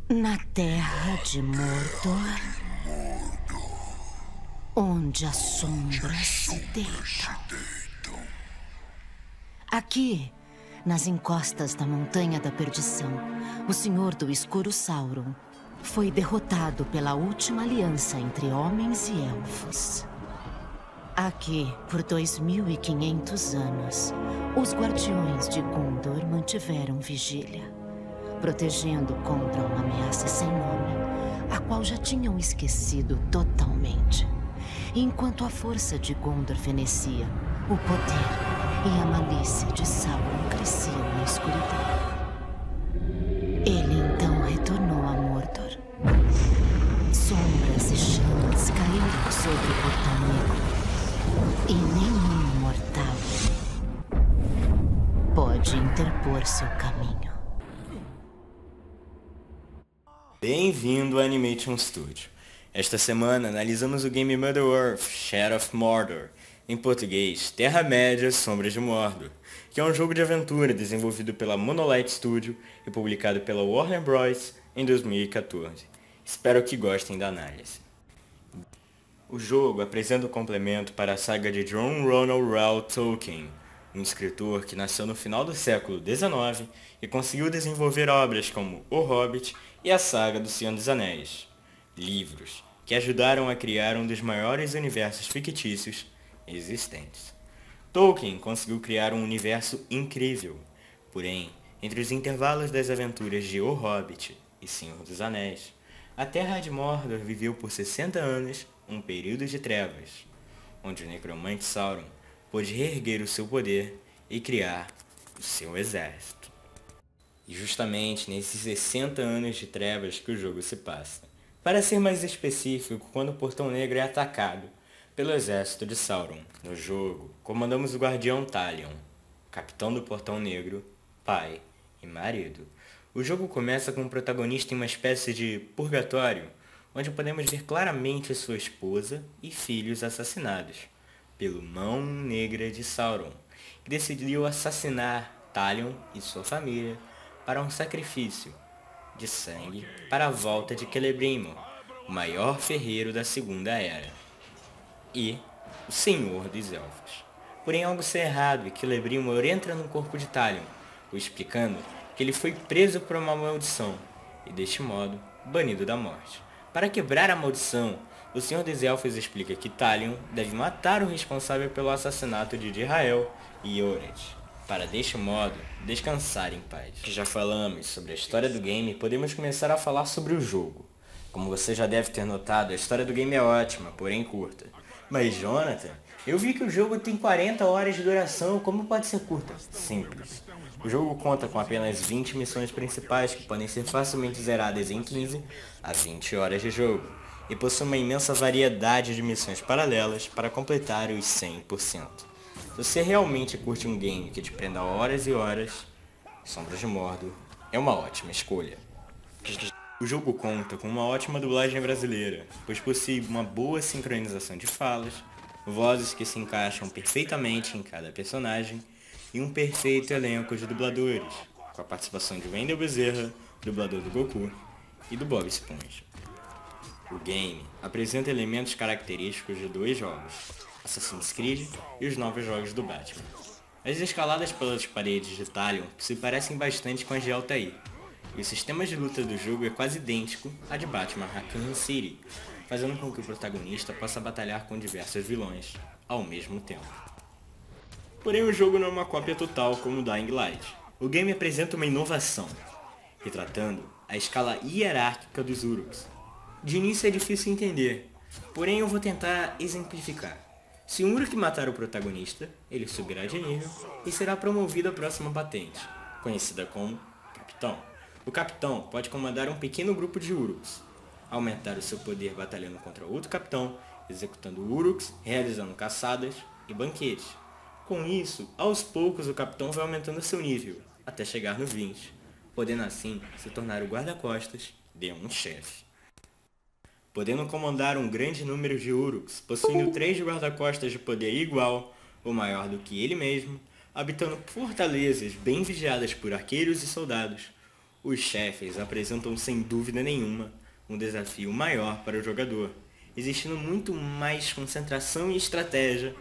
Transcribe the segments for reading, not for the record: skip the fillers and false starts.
Na terra de Mordor, onde as sombras se deitam. Aqui, nas encostas da Montanha da Perdição, o Senhor do Escuro Sauron foi derrotado pela última aliança entre homens e elfos. Aqui, por 2500 anos, os Guardiões de Gondor mantiveram vigília, protegendo contra uma ameaça sem nome, a qual já tinham esquecido totalmente. Enquanto a força de Gondor fenecia, o poder e a malícia de Sauron cresciam na escuridão. Ele então retornou a Mordor. Sombras e chamas caíram sobre o Portão Negro. E nenhum mortal pode interpor seu caminho. Bem-vindo ao Animation Studio. Esta semana analisamos o game Middle-earth: Shadow of Mordor, em português Terra-média, Sombras de Mordor, que é um jogo de aventura desenvolvido pela Monolith Studio e publicado pela Warner Bros. Em 2014. Espero que gostem da análise. O jogo apresenta um complemento para a saga de John Ronald Reuel Tolkien, um escritor que nasceu no final do século XIX e conseguiu desenvolver obras como O Hobbit e a saga do Senhor dos Anéis, livros que ajudaram a criar um dos maiores universos fictícios existentes. Tolkien conseguiu criar um universo incrível, porém, entre os intervalos das aventuras de O Hobbit e Senhor dos Anéis, a Terra de Mordor viveu por 60 anos um período de trevas, onde o necromante Sauron pôde reerguer o seu poder e criar o seu exército. E justamente nesses 60 anos de trevas que o jogo se passa. Para ser mais específico, quando o Portão Negro é atacado pelo exército de Sauron. No jogo, comandamos o Guardião Talion, capitão do Portão Negro, pai e marido. O jogo começa com o protagonista em uma espécie de purgatório, onde podemos ver claramente sua esposa e filhos assassinados pelo Mão Negra de Sauron, que decidiu assassinar Talion e sua família para um sacrifício de sangue para a volta de Celebrimbor, o maior ferreiro da Segunda Era, e o Senhor dos Elfos. Porém, algo está errado e Celebrimbor entra no corpo de Talion, o explicando que ele foi preso por uma maldição e, deste modo, banido da morte. Para quebrar a maldição, o Senhor dos Elfos explica que Talion deve matar o responsável pelo assassinato de Dirael e Iored, para deste modo descansar em paz. Que já falamos sobre a história do game, podemos começar a falar sobre o jogo. Como você já deve ter notado, a história do game é ótima, porém curta. Mas Jonathan, eu vi que o jogo tem 40 horas de duração, como pode ser curta? Simples. O jogo conta com apenas 20 missões principais que podem ser facilmente zeradas em 15 a 20 horas de jogo, e possui uma imensa variedade de missões paralelas para completar os 100%. Se você realmente curte um game que te prenda horas e horas, Sombras de Mordor é uma ótima escolha. O jogo conta com uma ótima dublagem brasileira, pois possui uma boa sincronização de falas, vozes que se encaixam perfeitamente em cada personagem e um perfeito elenco de dubladores, com a participação de Wendel Bezerra, dublador do Goku, e do Bob Esponja. O game apresenta elementos característicos de dois jogos, Assassin's Creed e os novos jogos do Batman. As escaladas pelas paredes de Talion se parecem bastante com as de Altair, e o sistema de luta do jogo é quase idêntico à de Batman Arkham City, fazendo com que o protagonista possa batalhar com diversos vilões ao mesmo tempo. Porém, o jogo não é uma cópia total como o Dying Light. O game apresenta uma inovação, retratando a escala hierárquica dos Uruks. De início é difícil entender, porém eu vou tentar exemplificar. Se um Uruk matar o protagonista, ele subirá de nível e será promovido à próxima patente, conhecida como Capitão. O Capitão pode comandar um pequeno grupo de Uruks, aumentar o seu poder batalhando contra outro Capitão, executando Uruks, realizando caçadas e banquetes. Com isso, aos poucos o Capitão vai aumentando seu nível, até chegar no 20, podendo assim se tornar o guarda-costas de um chefe. Podendo comandar um grande número de Uruks, possuindo 3 guarda-costas de poder igual ou maior do que ele mesmo, habitando fortalezas bem vigiadas por arqueiros e soldados, Os chefes apresentam sem dúvida nenhuma um desafio maior para o jogador, existindo muito mais concentração e estratégia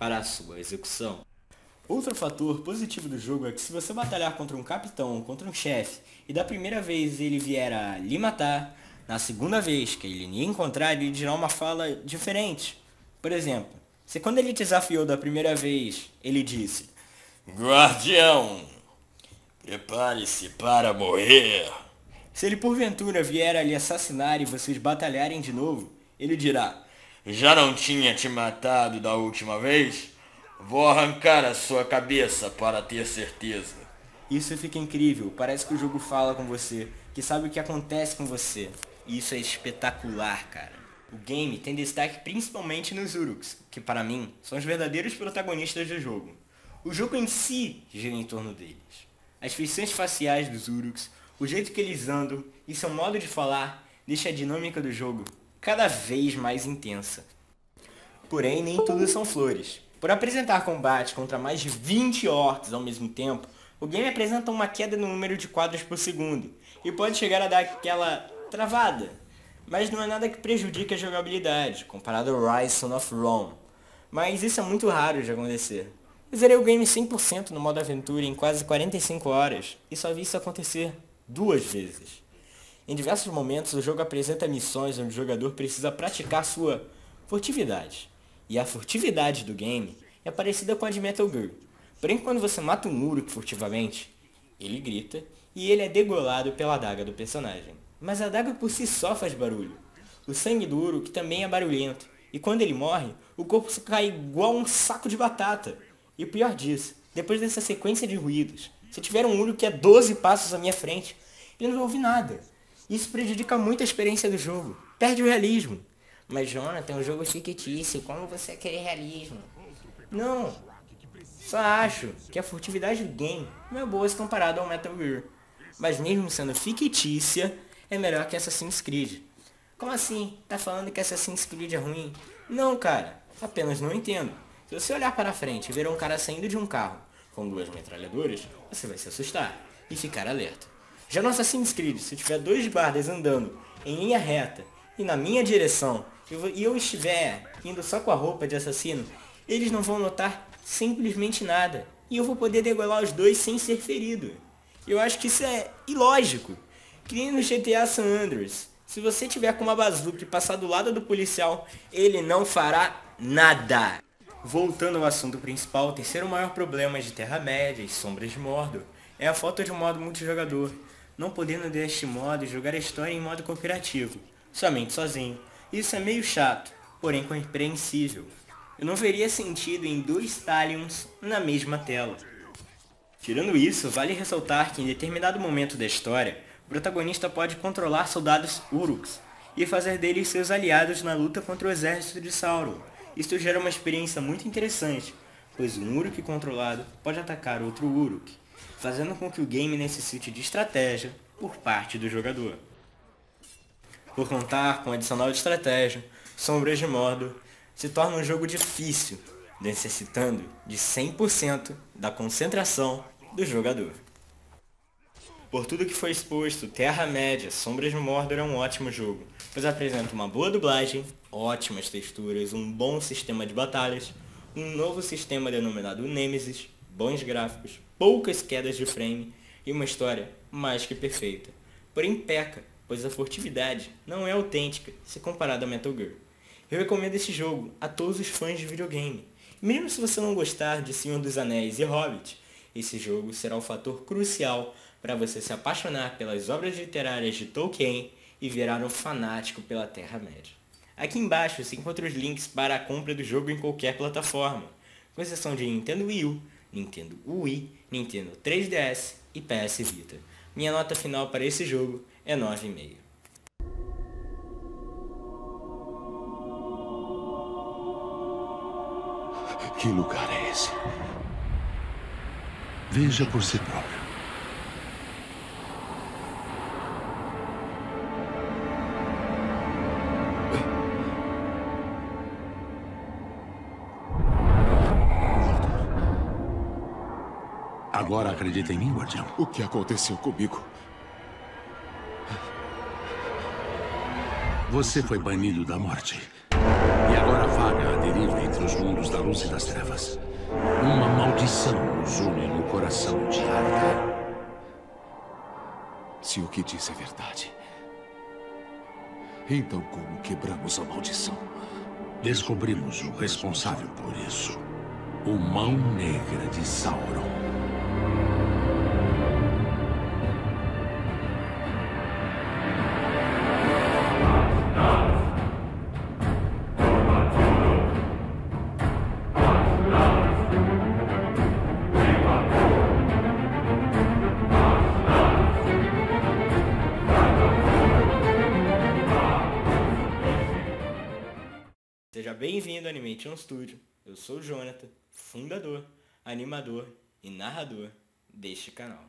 para a sua execução. Outro fator positivo do jogo é que se você batalhar contra um capitão ou contra um chefe e da primeira vez ele vier a lhe matar, na segunda vez que ele lhe encontrar ele dirá uma fala diferente. Por exemplo, se quando ele te desafiou da primeira vez, ele disse: "Guardião, prepare-se para morrer." Se ele porventura vier a lhe assassinar e vocês batalharem de novo, ele dirá: "Já não tinha te matado da última vez? Vou arrancar a sua cabeça para ter certeza." Isso fica incrível, parece que o jogo fala com você, que sabe o que acontece com você. E isso é espetacular, cara. O game tem destaque principalmente nos Uruks, que para mim são os verdadeiros protagonistas do jogo. O jogo em si gira em torno deles. As feições faciais dos Uruks, o jeito que eles andam e seu modo de falar deixa a dinâmica do jogo cada vez mais intensa. Porém, nem tudo são flores. Por apresentar combate contra mais de 20 orcs ao mesmo tempo, o game apresenta uma queda no número de quadros por segundo e pode chegar a dar aquela travada, mas não é nada que prejudique a jogabilidade, comparado ao Rise Son of Rome. Mas isso é muito raro de acontecer. Eu zerei o game 100% no modo aventura em quase 45 horas e só vi isso acontecer 2 vezes. Em diversos momentos o jogo apresenta missões onde o jogador precisa praticar sua furtividade. E a furtividade do game é parecida com a de Metal Gear. Porém, quando você mata um Uruk furtivamente, ele grita e ele é degolado pela adaga do personagem. Mas a adaga por si só faz barulho. O sangue do Uruk também é barulhento. E quando ele morre, o corpo cai igual um saco de batata. E o pior disso, depois dessa sequência de ruídos, se tiver um Uruk a 12 passos à minha frente, ele não ouve nada. Isso prejudica muito a experiência do jogo. Perde o realismo. Mas Jonathan, um jogo fictício, como você quer realismo? Não. Só acho que a furtividade do game não é boa se comparado ao Metal Gear. Mas mesmo sendo fictícia, é melhor que Assassin's Creed. Como assim? Tá falando que Assassin's Creed é ruim? Não, cara. Apenas não entendo. Se você olhar para frente e ver um cara saindo de um carro com 2 metralhadoras, você vai se assustar e ficar alerta. Já no Assassin's Creed, se tiver 2 guardas andando em linha reta e na minha direção, e eu estiver indo só com a roupa de assassino, eles não vão notar simplesmente nada. E eu vou poder degolar os 2 sem ser ferido. Eu acho que isso é ilógico. Que nem no GTA San Andreas. Se você tiver com uma bazuca e passar do lado do policial, ele não fará nada. Voltando ao assunto principal, o terceiro maior problema de Terra-média e Sombras de Mordor é a falta de um modo multijogador, não podendo deste modo jogar a história em modo cooperativo, somente sozinho. Isso é meio chato, porém compreensível. Eu não veria sentido em 2 Talions na mesma tela. Tirando isso, vale ressaltar que em determinado momento da história, o protagonista pode controlar soldados Uruks e fazer deles seus aliados na luta contra o exército de Sauron. Isso gera uma experiência muito interessante, pois um Uruk controlado pode atacar outro Uruk, fazendo com que o game necessite de estratégia por parte do jogador. Por contar com o adicional de estratégia, Sombras de Mordor se torna um jogo difícil, necessitando de 100% da concentração do jogador. Por tudo que foi exposto, Terra-média, Sombras de Mordor é um ótimo jogo, pois apresenta uma boa dublagem, ótimas texturas, um bom sistema de batalhas, um novo sistema denominado Nemesis, bons gráficos, poucas quedas de frame e uma história mais que perfeita. Porém peca, pois a furtividade não é autêntica se comparada a Metal Gear. Eu recomendo esse jogo a todos os fãs de videogame. E mesmo se você não gostar de Senhor dos Anéis e Hobbit, esse jogo será um fator crucial para você se apaixonar pelas obras literárias de Tolkien e virar um fanático pela Terra-média. Aqui embaixo se encontra os links para a compra do jogo em qualquer plataforma, com exceção de Nintendo Wii U, Nintendo Wii, Nintendo 3DS e PS Vita. Minha nota final para esse jogo é 9,5. Que lugar é esse? Veja por si próprio. Agora acredita em mim, guardião? O que aconteceu comigo? Você foi banido da morte. E agora vaga à deriva entre os mundos da luz e das trevas. Uma maldição nos une no coração de Arda. Se o que diz é verdade, então como quebramos a maldição? Descobrimos o responsável por isso. O Mão Negra de Sauron. Seja bem-vindo ao Animation Studio. Eu sou o Jonathan, fundador, animador e narrador deste canal.